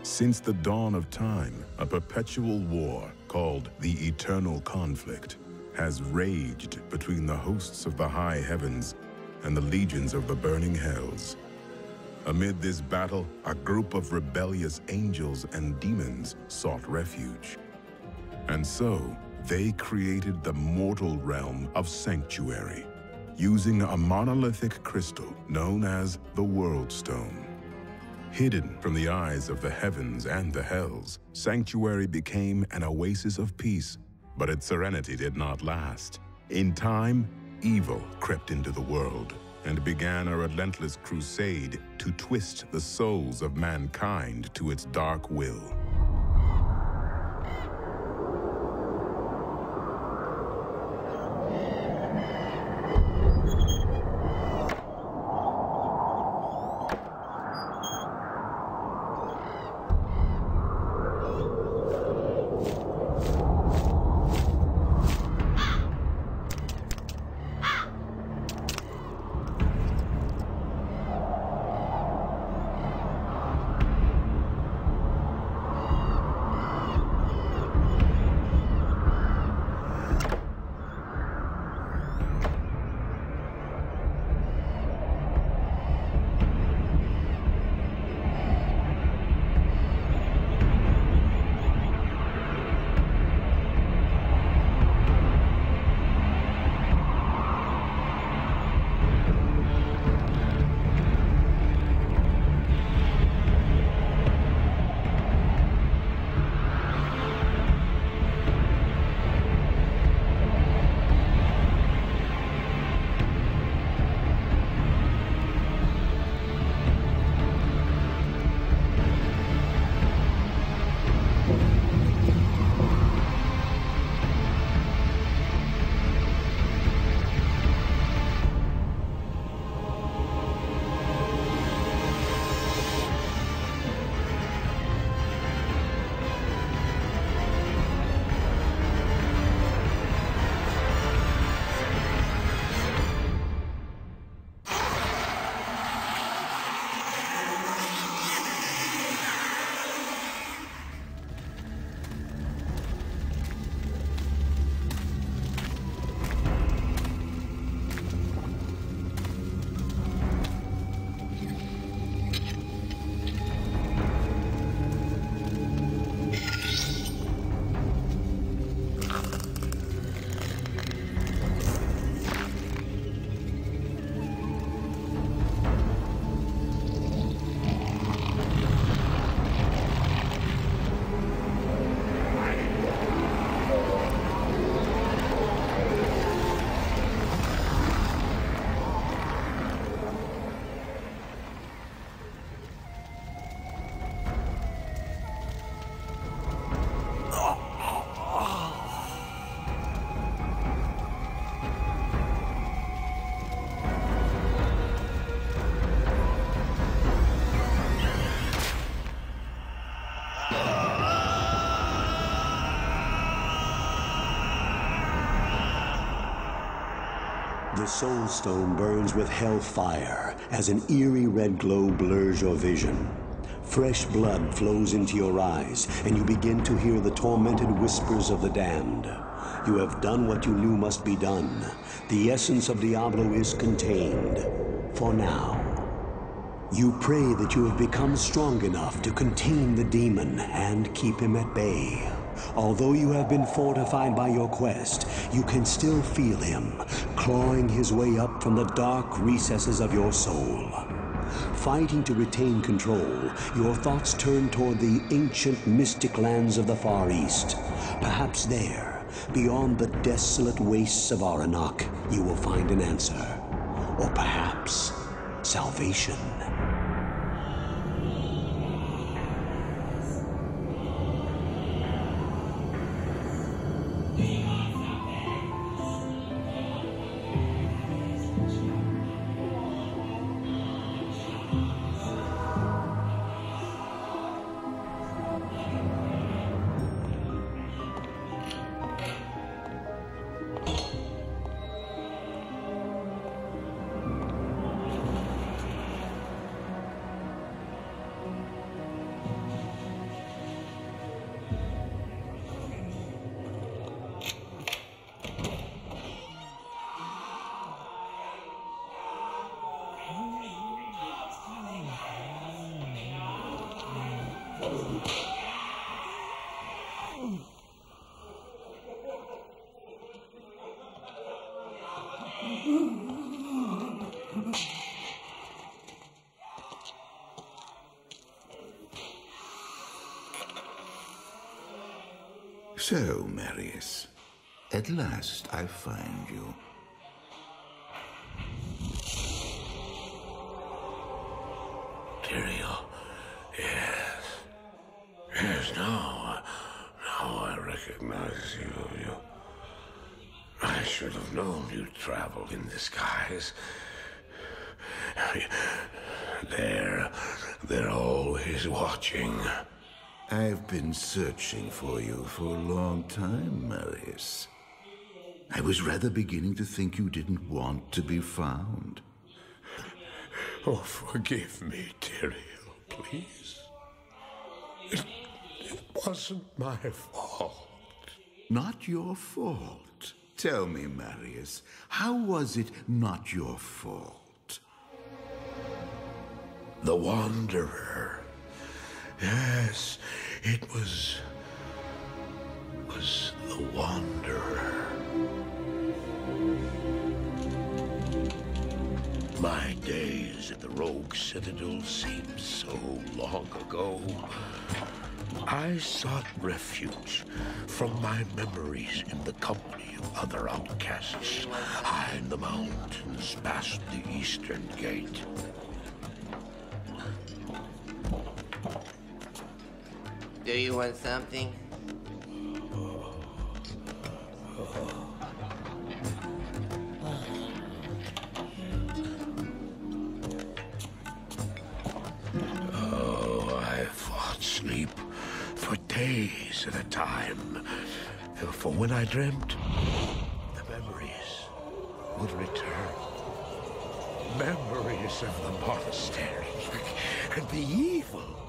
Since the dawn of time, a perpetual war called the Eternal Conflict has raged between the hosts of the high heavens and the legions of the burning hells. Amid this battle, a group of rebellious angels and demons sought refuge. And so, they created the mortal realm of Sanctuary, using a monolithic crystal known as the World Stone. Hidden from the eyes of the heavens and the hells, Sanctuary became an oasis of peace, but its serenity did not last. In time, evil crept into the world and began a relentless crusade to twist the souls of mankind to its dark will. The Soul Stone burns with hellfire as an eerie red glow blurs your vision. Fresh blood flows into your eyes, and you begin to hear the tormented whispers of the damned. You have done what you knew must be done. The essence of Diablo is contained. For now. You pray that you have become strong enough to contain the demon and keep him at bay. Although you have been fortified by your quest, you can still feel him, clawing his way up from the dark recesses of your soul. Fighting to retain control, your thoughts turn toward the ancient mystic lands of the Far East. Perhaps there, beyond the desolate wastes of Aranok, you will find an answer. Or perhaps, salvation. So, Marius, at last I find you. Tyrael, yes. Yes, now I recognize you. I should have known you'd travel in disguise. They're always watching. I've been searching for you for a long time, Marius. I was rather beginning to think you didn't want to be found. Oh, forgive me, Tyrael, please. It wasn't my fault. Not your fault. Tell me, Marius, how was it not your fault? The Wanderer. Yes, it was the Wanderer. My days at the Rogue Citadel seem so long ago. I sought refuge from my memories in the company of other outcasts, high in the mountains past the Eastern Gate. Do you want something? Oh, I fought sleep for days at a time. For when I dreamt, the memories would return. Memories of the monastery and the evil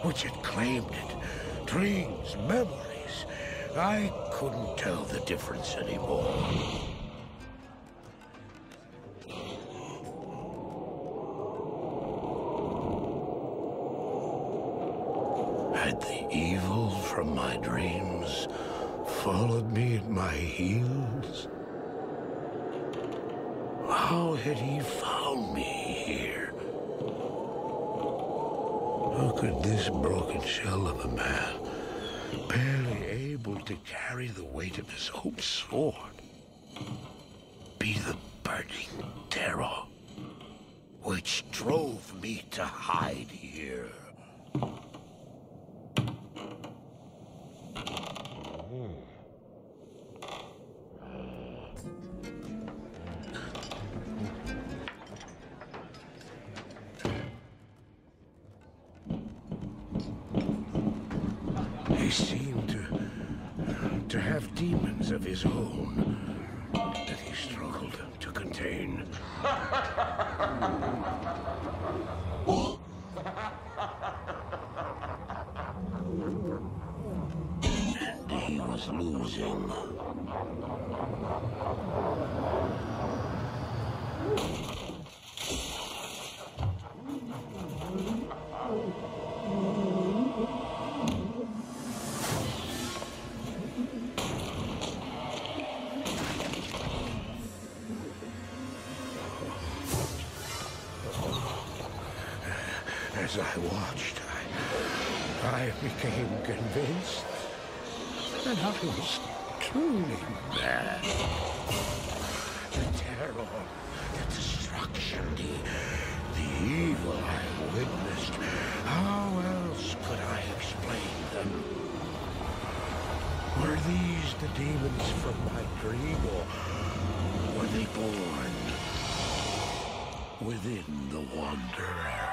which had claimed it. Dreams, memories. I couldn't tell the difference anymore. Had the evil from my dreams followed me at my heels? How had he found me here? How could this broken shell of a man, barely able to carry the weight of his own sword, be the burning terror which drove me to hide here? He seemed to have demons of his own that he struggled to contain. And he was losing. As I watched, I became convinced that I was truly mad. The terror, the destruction, the evil I witnessed. How else could I explain them? Were these the demons from my dream, or were they born within the Wanderer?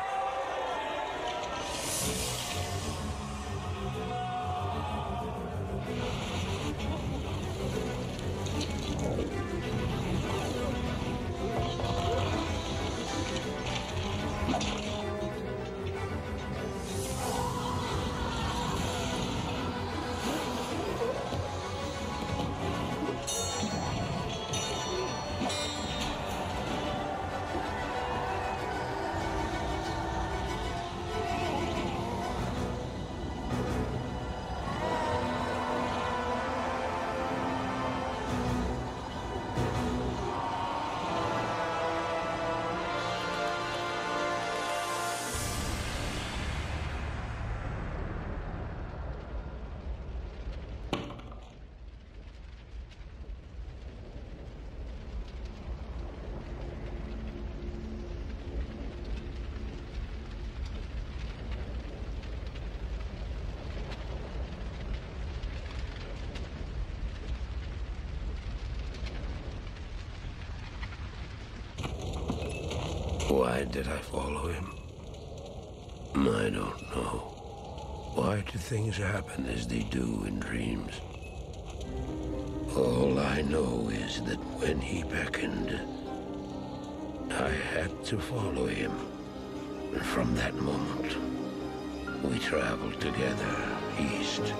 Why did I follow him? I don't know. Why do things happen as they do in dreams? All I know is that when he beckoned, I had to follow him. And from that moment, we traveled together east.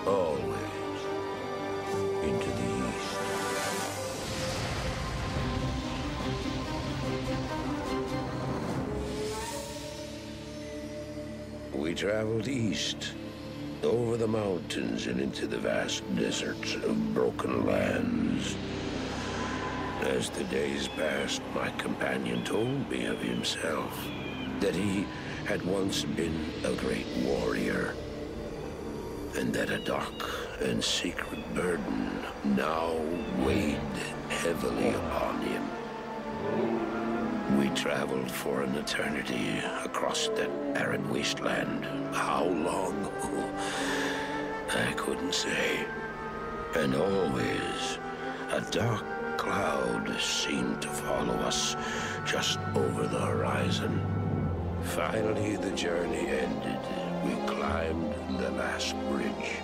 Always into the east. We traveled east, over the mountains and into the vast deserts of broken lands. As the days passed, my companion told me of himself, that he had once been a great warrior, and that a dark and secret burden now weighed heavily upon him. We traveled for an eternity across that arid wasteland. How long? I couldn't say. And always, a dark cloud seemed to follow us just over the horizon. Finally, the journey ended. We climbed the last bridge.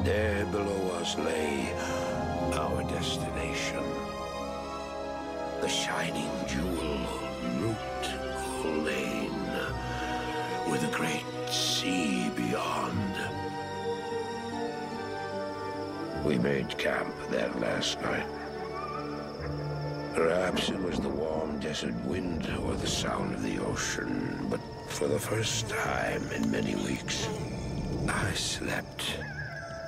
There below us lay our destination. The shining jewel, Loot Lane, with a great sea beyond. We made camp there last night. Perhaps it was the warm desert wind or the sound of the ocean, but for the first time in many weeks, I slept.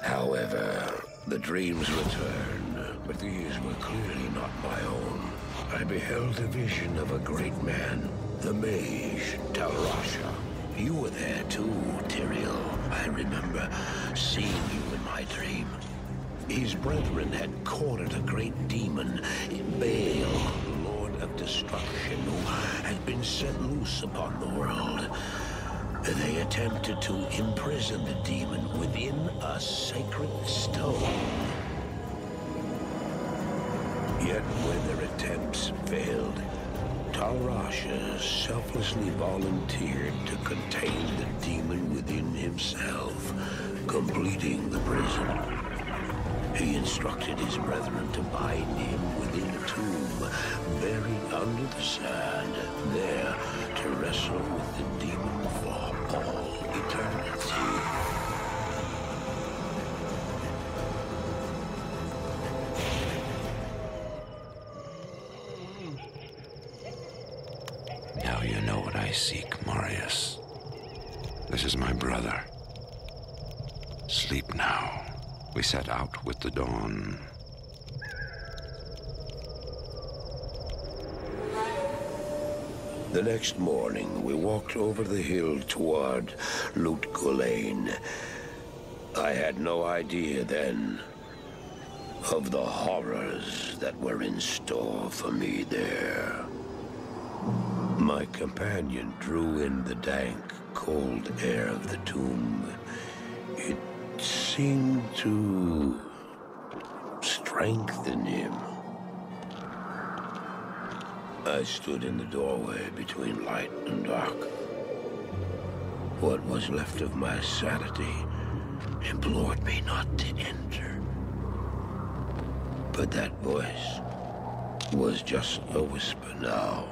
However, the dreams returned, but these were clearly not my own. I beheld a vision of a great man, the mage, Talrasha. You were there too, Tyrael. I remember seeing you in my dream. His brethren had cornered a great demon, Baal, Lord of Destruction, who had been set loose upon the world. They attempted to imprison the demon within a sacred stone. Yet when their attempts failed, Talrasha selflessly volunteered to contain the demon within himself, completing the prison. He instructed his brethren to bind him within a tomb, buried under the sand, there to wrestle with the demon for all eternity. Now you know what I seek, Marius. This is my brother. Sleep now. We set out with the dawn. The next morning, we walked over the hill toward Loot Lane. I had no idea then of the horrors that were in store for me there. My companion drew in the dank, cold air of the tomb. It seemed to strengthen him. I stood in the doorway between light and dark. What was left of my sanity implored me not to enter. But that voice was just a whisper now.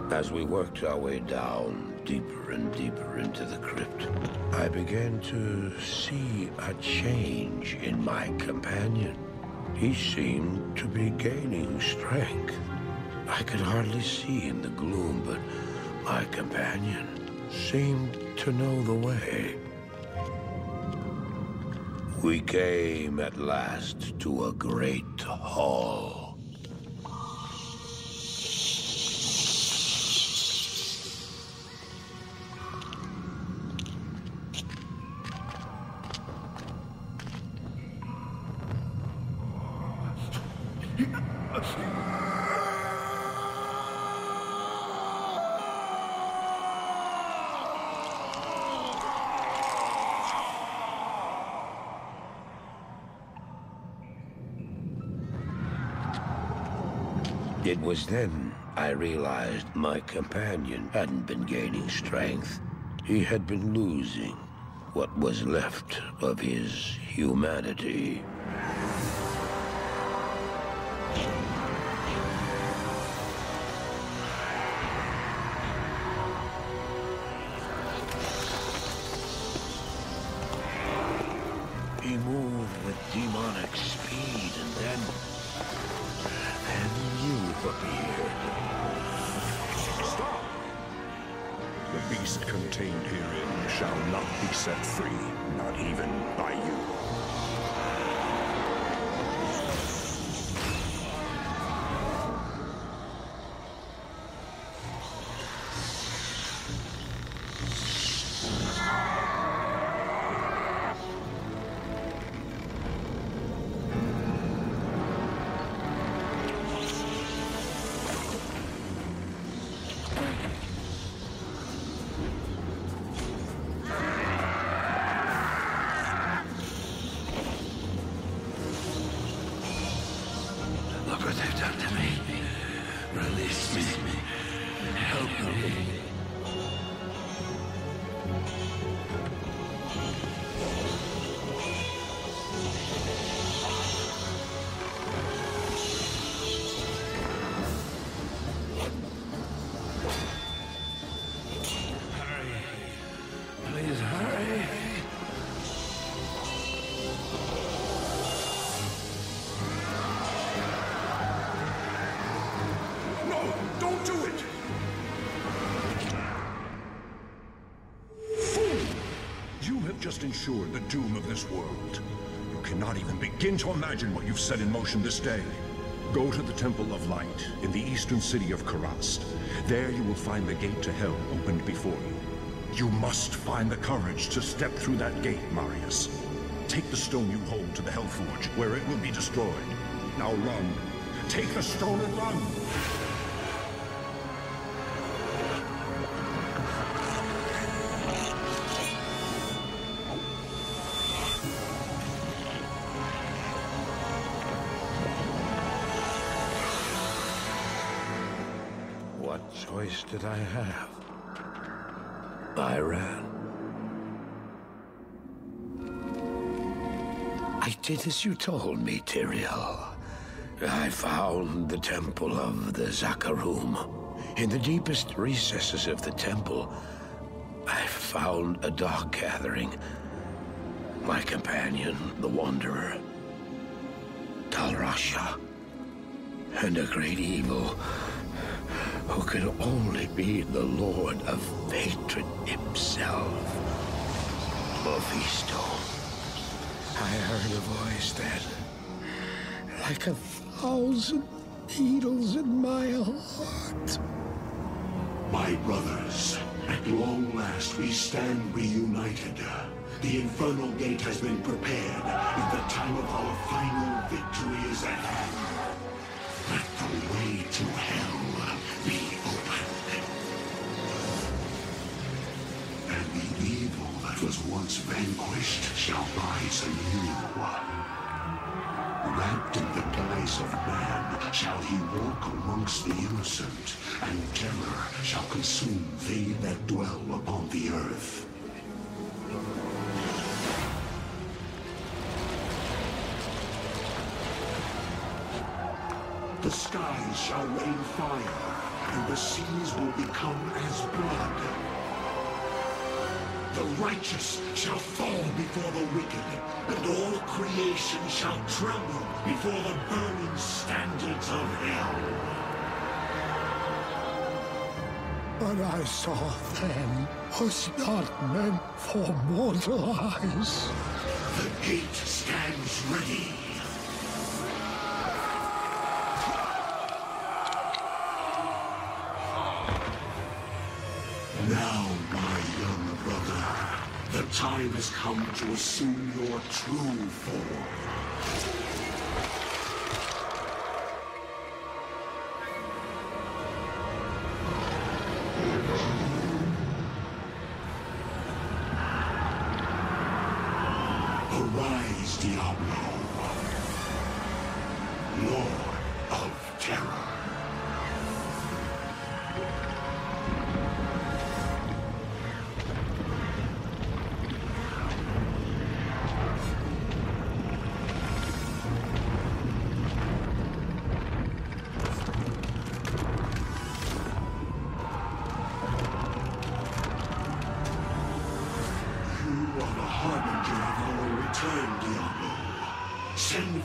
As we worked our way down, deeper and deeper into the crypt, I began to see a change in my companion. He seemed to be gaining strength. I could hardly see in the gloom, but my companion seemed to know the way. We came at last to a great hall. It was then I realized my companion hadn't been gaining strength. He had been losing what was left of his humanity. He moved with demonic speed, and then you appeared. Stop! The beast contained herein shall not be set free, not even by you. Look what they've done to me. Release me. Help me. Hurry. Please hurry. No! Don't do it! Fool! You have just ensured the doom of this world. You cannot even begin to imagine what you've set in motion this day. Go to the Temple of Light in the eastern city of Karast. There you will find the gate to hell opened before you. You must find the courage to step through that gate, Marius. Take the stone you hold to the Hellforge, where it will be destroyed. Now run. Take the stone and run! What choice did I have? I ran. I did as you told me, Tyrael. I found the temple of the Zakarum. In the deepest recesses of the temple, I found a dark gathering. My companion, the Wanderer, Talrasha, and a great evil who could only be the Lord of Hatred himself, Mephisto. I heard a voice then, like 1,000 needles in my heart. My brothers, at long last we stand reunited. The Infernal Gate has been prepared, and the time of our final victory is at hand. Let the way to hell be opened. And the evil that was once vanquished shall rise anew. Wrapped in the guise of man shall he walk amongst the innocent, and terror shall consume they that dwell upon the earth. The skies shall rain fire, and the seas will become as blood. The righteous shall fall before the wicked, and all creation shall tremble before the burning standards of hell. What I saw then was not meant for mortal eyes. The gate stands ready. Now, my young brother, the time has come to assume your true form. Arise, Diablo, Lord of Terror.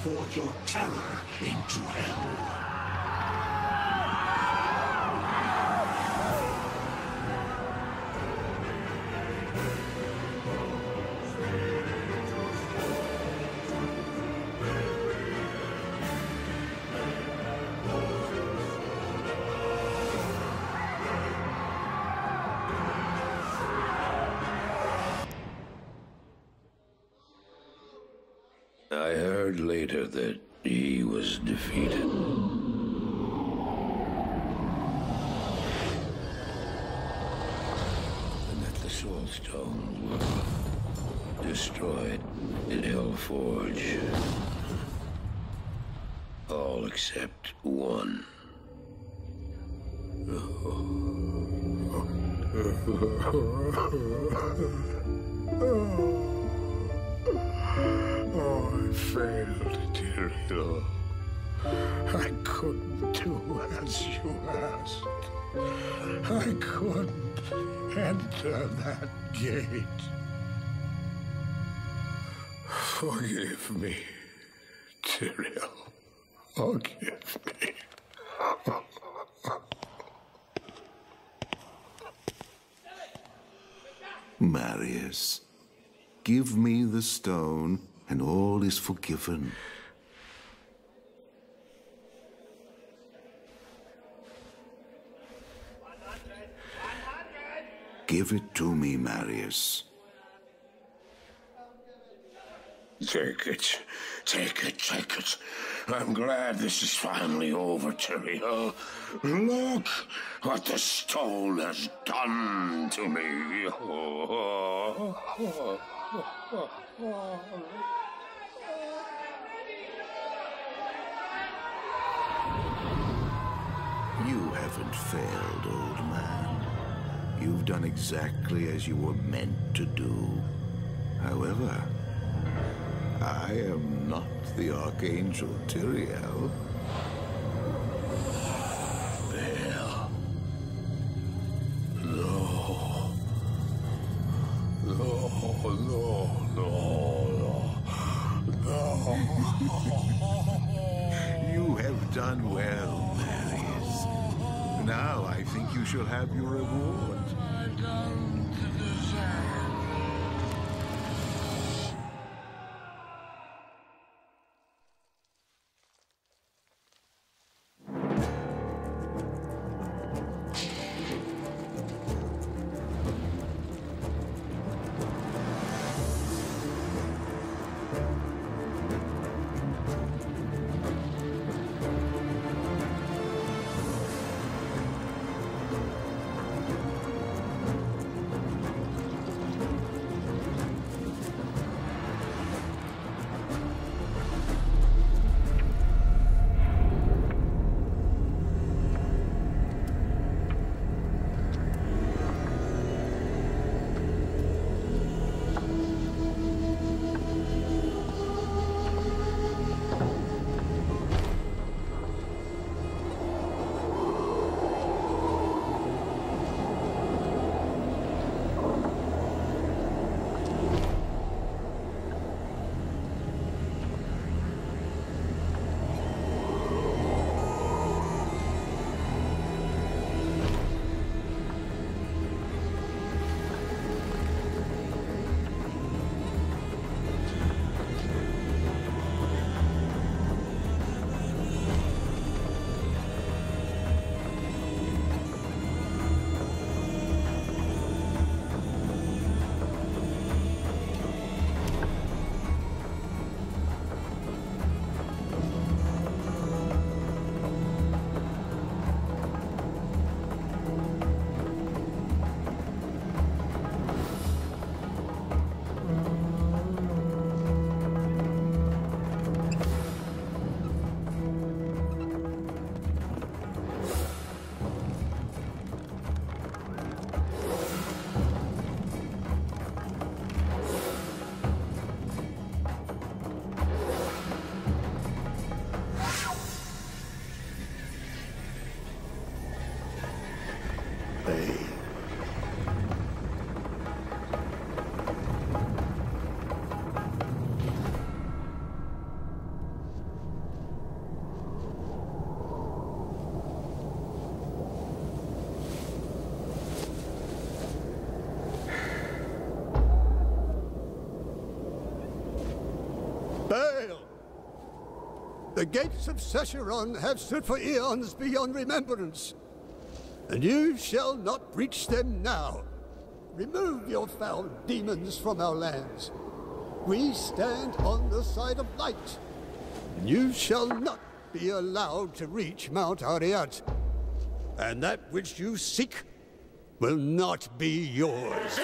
forge your terror into hell. I heard later that he was defeated. And that the Soul Stones were destroyed in Hellforge. All except one. Oh, I failed, Diablo. I couldn't do as you asked. I couldn't enter that gate. Forgive me, Tyrael. Forgive me. Marius, give me the stone, and all is forgiven. Give it to me, Marius. Take it. Take it, take it. I'm glad this is finally over, Tyrael. Look what the stone has done to me. You haven't failed, old man. You've done exactly as you were meant to do. However, I am not the Archangel Tyrael. Well, no. No, no, no, no. You have done well, Marius. Now I think you shall have your reward. I don't deserve. The gates of Sescheron have stood for eons beyond remembrance, and you shall not breach them now. Remove your foul demons from our lands. We stand on the side of light, and you shall not be allowed to reach Mount Ariat. And that which you seek will not be yours.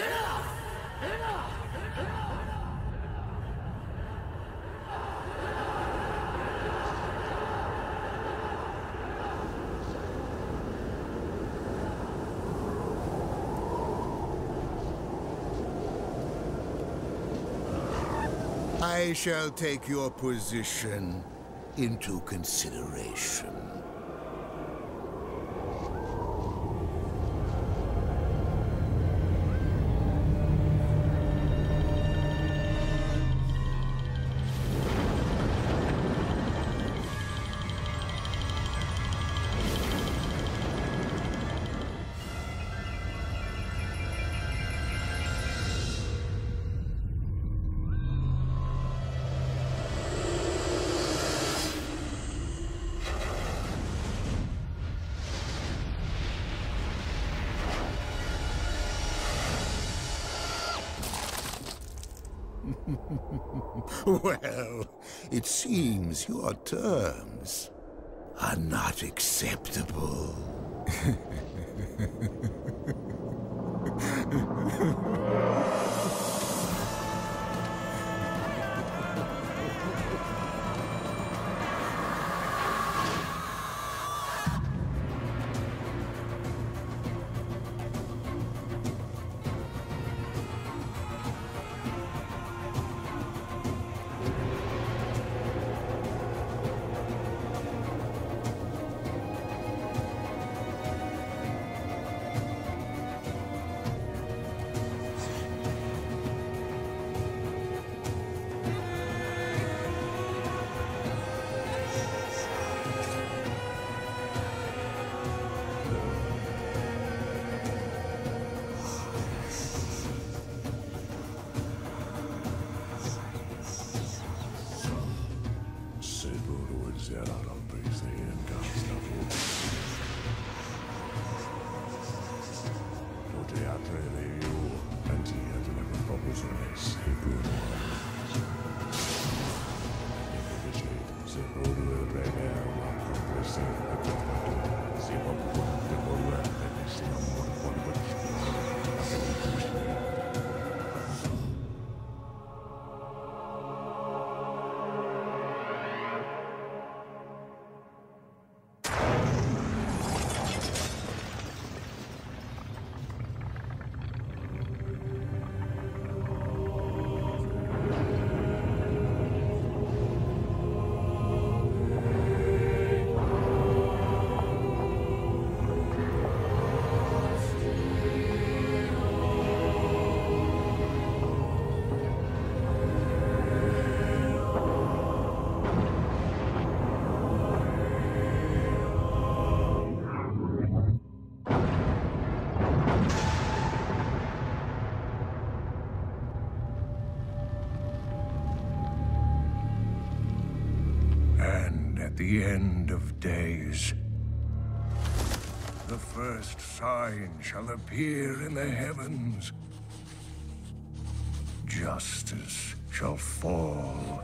I shall take your position into consideration. Well, it seems your terms are not acceptable. The end of days. The first sign shall appear in the heavens. Justice shall fall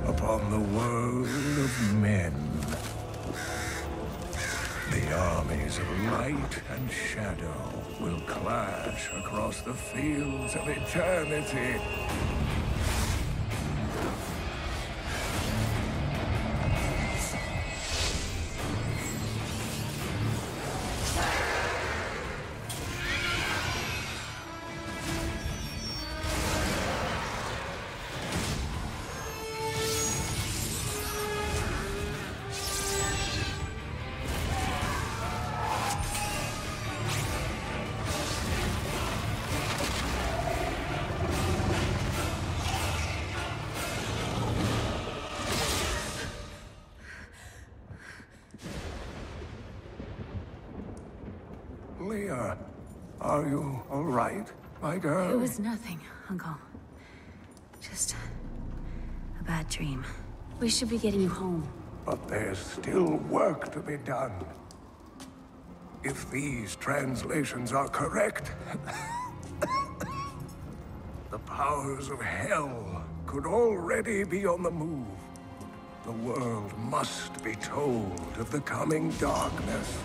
upon the world of men. The armies of light and shadow will clash across the fields of eternity. Leah, are you all right, my girl? It was nothing, Uncle. Just a bad dream. We should be getting you home. But there's still work to be done. If these translations are correct, the powers of hell could already be on the move. The world must be told of the coming darkness.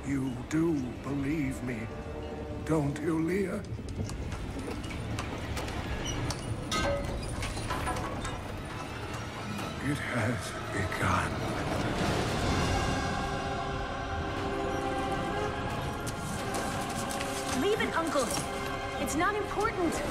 You do believe me, don't you, Leah? It has begun. Leave it, Uncle. It's not important.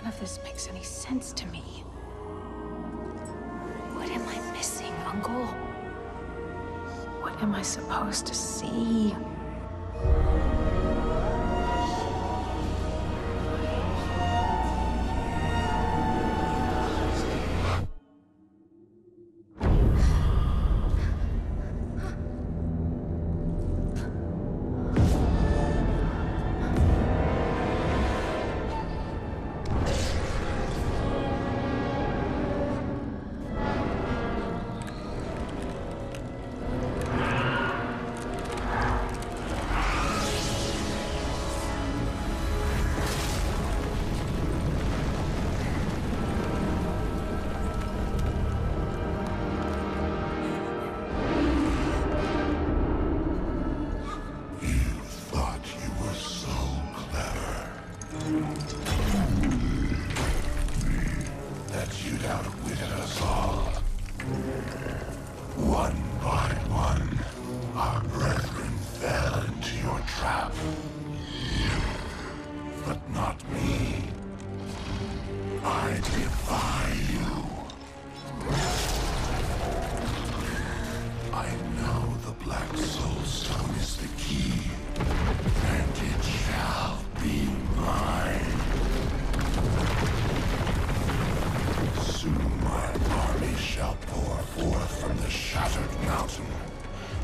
None of this makes any sense to me. What am I missing, Uncle? What am I supposed to see?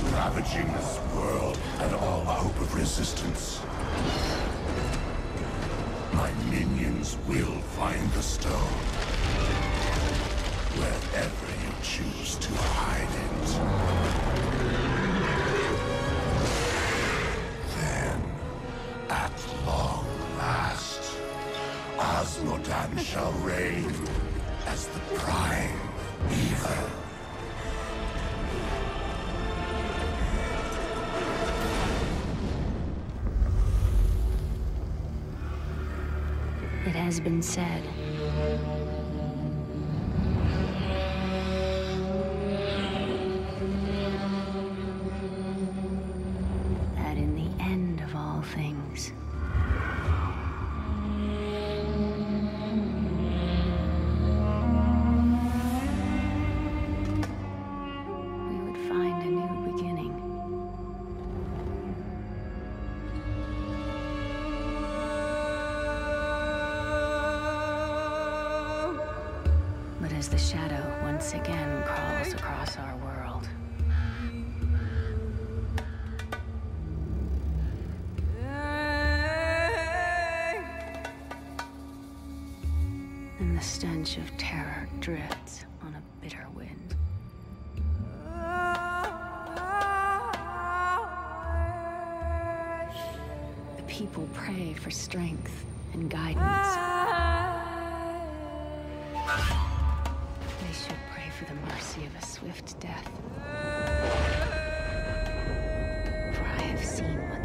Ravaging this world and all hope of resistance. My minions will find the stone. Wherever you choose to hide it. Then, at long last, Osmodan shall reign as the prime evil. It has been said. That in the end of all things, we would find a new beginning. But as the shadow once again crawls across our world, and the stench of terror drifts on a bitter wind, the people people pray for strength and guidance. They should pray for the mercy of a swift death. For I have seen what